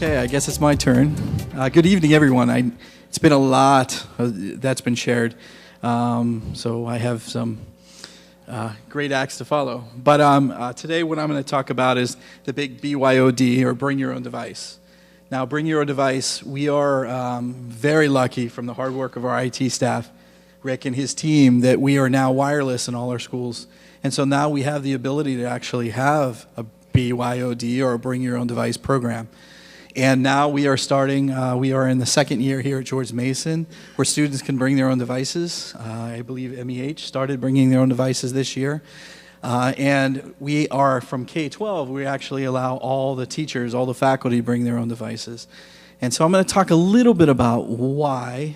Okay, I guess it's my turn. Good evening, everyone. It's been a lot that's been shared, so I have some great acts to follow. But today what I'm going to talk about is the big BYOD, or Bring Your Own Device. Now, Bring Your Own Device, we are very lucky from the hard work of our IT staff, Rick and his team, that we are now wireless in all our schools. And so now we have the ability to actually have a BYOD, or a Bring Your Own Device program. And now we are starting, we are in the second year here at George Mason, where students can bring their own devices. I believe MEH started bringing their own devices this year. And we are, from K-12, we actually allow all the teachers, all the faculty to bring their own devices. And so I'm going to talk a little bit about why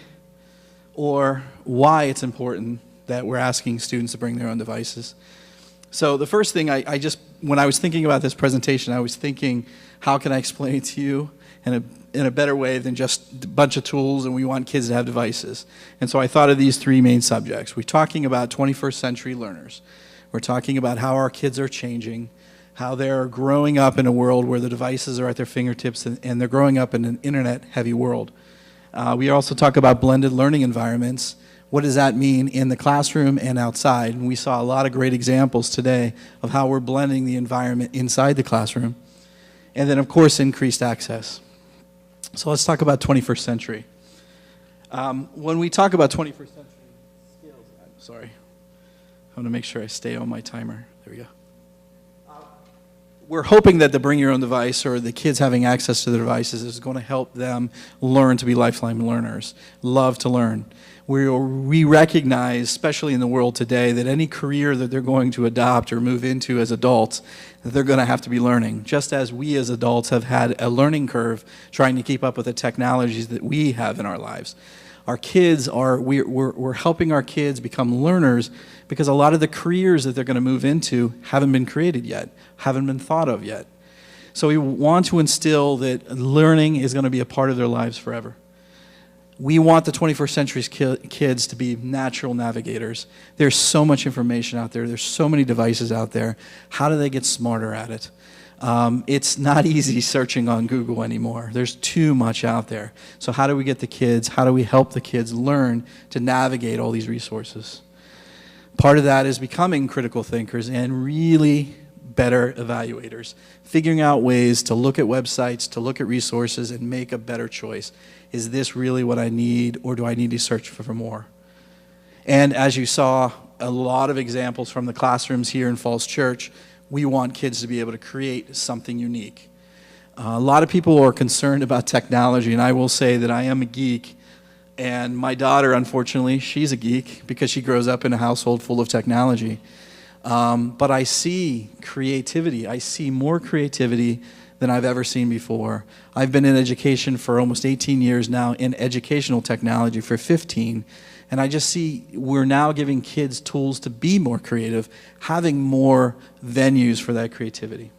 it's important that we're asking students to bring their own devices. So the first thing, when I was thinking about this presentation, I was thinking, how can I explain it to you in a better way than just a bunch of tools and we want kids to have devices? And so I thought of these three main subjects. We're talking about 21st century learners. We're talking about how our kids are changing, how they're growing up in a world where the devices are at their fingertips, and they're growing up in an internet-heavy world. We also talk about blended learning environments. What does that mean in the classroom and outside? And we saw a lot of great examples today of how we're blending the environment inside the classroom. And then, of course, increased access. So let's talk about 21st century. When we talk about 21st century skills, sorry, I want to make sure I stay on my timer. There we go. We're hoping that the Bring Your Own Device, or the kids having access to the devices, is going to help them learn to be lifelong learners, love to learn. We recognize, especially in the world today, that any career that they're going to adopt or move into as adults, that they're going to have to be learning, just as we as adults have had a learning curve trying to keep up with the technologies that we have in our lives. Our kids we're helping our kids become learners because a lot of the careers that they're going to move into haven't been created yet, haven't been thought of yet. So we want to instill that learning is going to be a part of their lives forever. We want the 21st century kids to be natural navigators. There's so much information out there. There's so many devices out there. How do they get smarter at it? It's not easy searching on Google anymore. There's too much out there. So how do we get the kids, how do we help the kids learn to navigate all these resources? Part of that is becoming critical thinkers and really better evaluators, figuring out ways to look at websites, to look at resources, and make a better choice. Is this really what I need, or do I need to search for more? And as you saw, a lot of examples from the classrooms here in Falls Church, we want kids to be able to create something unique. A lot of people are concerned about technology, and I will say that I am a geek, and my daughter, unfortunately, she's a geek because she grows up in a household full of technology. But I see creativity. I see more creativity than I've ever seen before. I've been in education for almost 18 years now, in educational technology for 15, and I just see we're now giving kids tools to be more creative, having more venues for that creativity.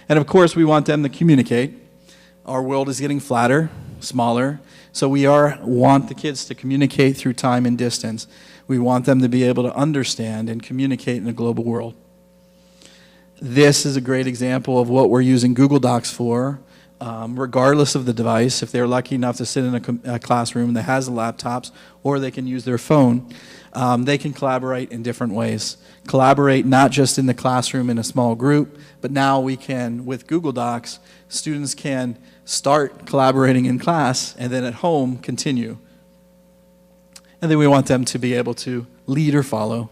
And of course, we want them to communicate. Our world is getting flatter, smaller, so we want the kids to communicate through time and distance. We want them to be able to understand and communicate in a global world. This is a great example of what we're using Google Docs for, regardless of the device. If they're lucky enough to sit in a classroom that has laptops, or they can use their phone, they can collaborate in different ways. Collaborate not just in the classroom in a small group, but now we can, with Google Docs, students can start collaborating in class and then at home continue. And then we want them to be able to lead or follow.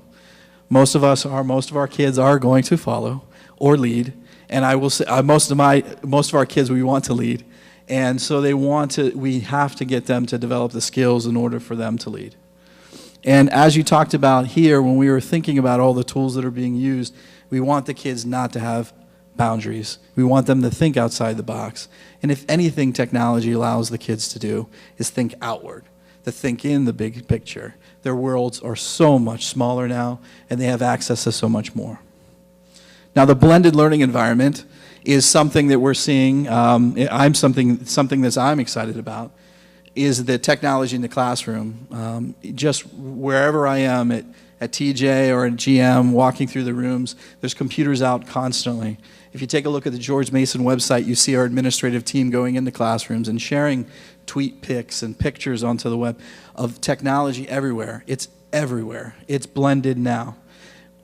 Most of our kids are going to follow or lead, and I will say most of our kids we want to lead, and so we have to get them to develop the skills in order for them to lead. And as you talked about here, when we were thinking about all the tools that are being used, we want the kids not to have boundaries. We want them to think outside the box. And if anything technology allows the kids to do is think outward, to think in the big picture. Their worlds are so much smaller now, and they have access to so much more. Now, the blended learning environment is something that we're seeing. Something that I'm excited about is the technology in the classroom. Just wherever I am at at TJ or at GM, walking through the rooms, there's computers out constantly. If you take a look at the George Mason website, you see our administrative team going into classrooms and sharing tweet pics and pictures onto the web of technology everywhere. It's everywhere. It's blended now.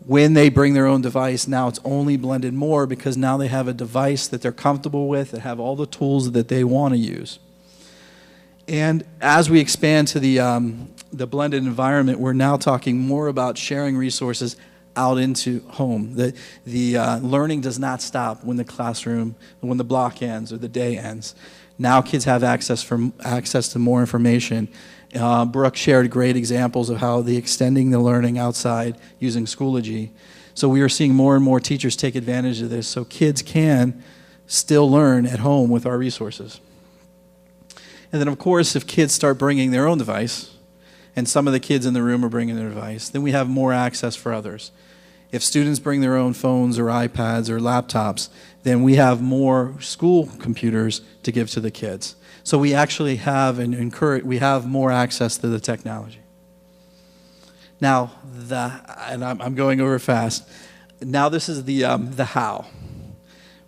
When they bring their own device, now it's only blended more because now they have a device that they're comfortable with, that have all the tools that they want to use. And as we expand to the blended environment, we're now talking more about sharing resources out into home. The learning does not stop when the classroom, when the block ends or the day ends. Now kids have access to more information. Brooke shared great examples of how extending the learning outside using Schoology. So we are seeing more and more teachers take advantage of this so kids can still learn at home with our resources. And then, of course, if kids start bringing their own device, and some of the kids in the room are bringing their device, then we have more access for others. If students bring their own phones or iPads or laptops, then we have more school computers to give to the kids. So we actually have we have more access to the technology. Now, and I'm going over fast. Now this is the how.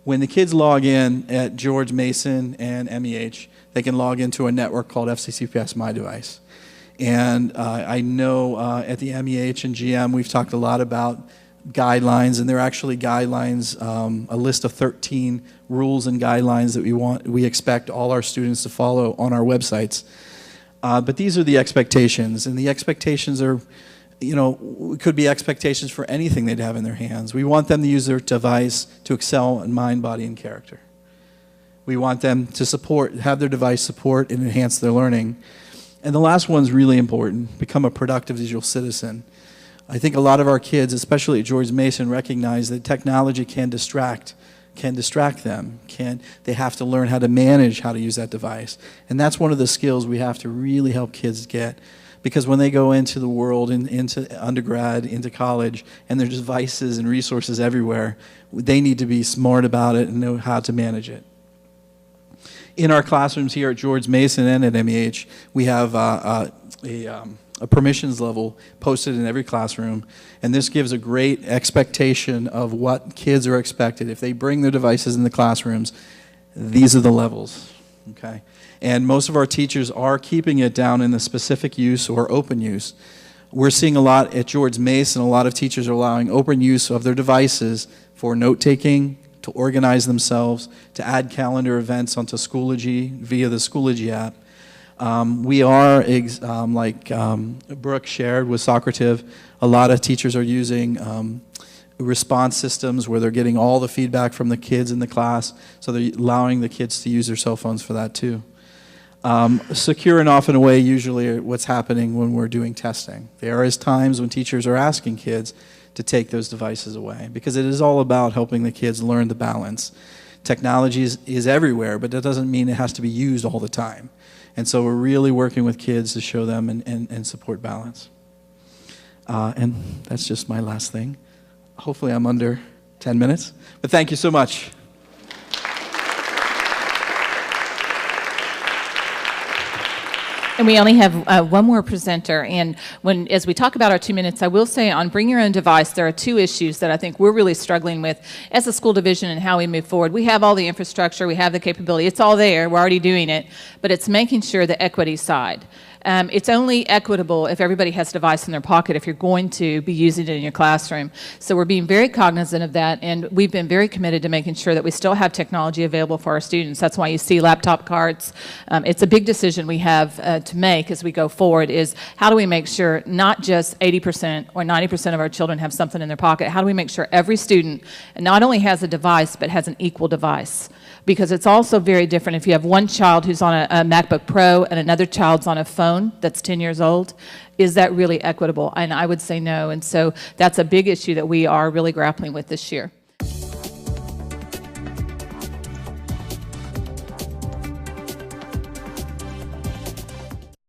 When the kids log in at George Mason and MEH, they can log into a network called FCCPS My Device. And I know at the MEH and GM, we've talked a lot about guidelines, and they're actually guidelines, a list of 13 rules and guidelines that we expect all our students to follow on our websites. But these are the expectations, and the expectations are, could be expectations for anything they'd have in their hands. We want them to use their device to excel in mind, body, and character. We want them to have their device support and enhance their learning. And the last one's really important: become a productive digital citizen. I think a lot of our kids, especially at George Mason, recognize that technology can distract them. They have to learn how to manage how to use that device. And that's one of the skills we have to really help kids get. Because when they go into the world, into undergrad, into college, and there's devices and resources everywhere, they need to be smart about it and know how to manage it. In our classrooms here at George Mason and at MEH, we have a permissions level posted in every classroom, and this gives a great expectation of what kids are expected. If they bring their devices in the classrooms, these are the levels, okay? And most of our teachers are keeping it down in the specific use or open use. We're seeing a lot at George Mason, a lot of teachers are allowing open use of their devices for note-taking, to organize themselves, to add calendar events onto Schoology via the Schoology app. We are, like Brooke shared with Socrative, a lot of teachers are using response systems where they're getting all the feedback from the kids in the class, so they're allowing the kids to use their cell phones for that too. Secure and off and away usually what's happening when we're doing testing. There is times when teachers are asking kids to take those devices away, because it is all about helping the kids learn the balance. Technology is everywhere, but that doesn't mean it has to be used all the time. And so we're really working with kids to show them and support balance. And that's just my last thing. Hopefully I'm under 10 minutes, but thank you so much. And we only have one more presenter. And as we talk about our 2 minutes, I will say on Bring Your Own Device, there are two issues that I think we're really struggling with as a school division and how we move forward. We have all the infrastructure, we have the capability, it's all there, we're already doing it, but it's making sure the equity side. It's only equitable if everybody has a device in their pocket if you're going to be using it in your classroom. So we're being very cognizant of that, and we've been very committed to making sure that we still have technology available for our students. That's why you see laptop carts. It's a big decision we have to make as we go forward, is how do we make sure not just 80% or 90% of our children have something in their pocket? How do we make sure every student not only has a device but has an equal device? Because it's also very different if you have one child who's on a MacBook Pro and another child's on a phone that's 10 years old. Is that really equitable? And I would say no. And so that's a big issue that we are really grappling with this year.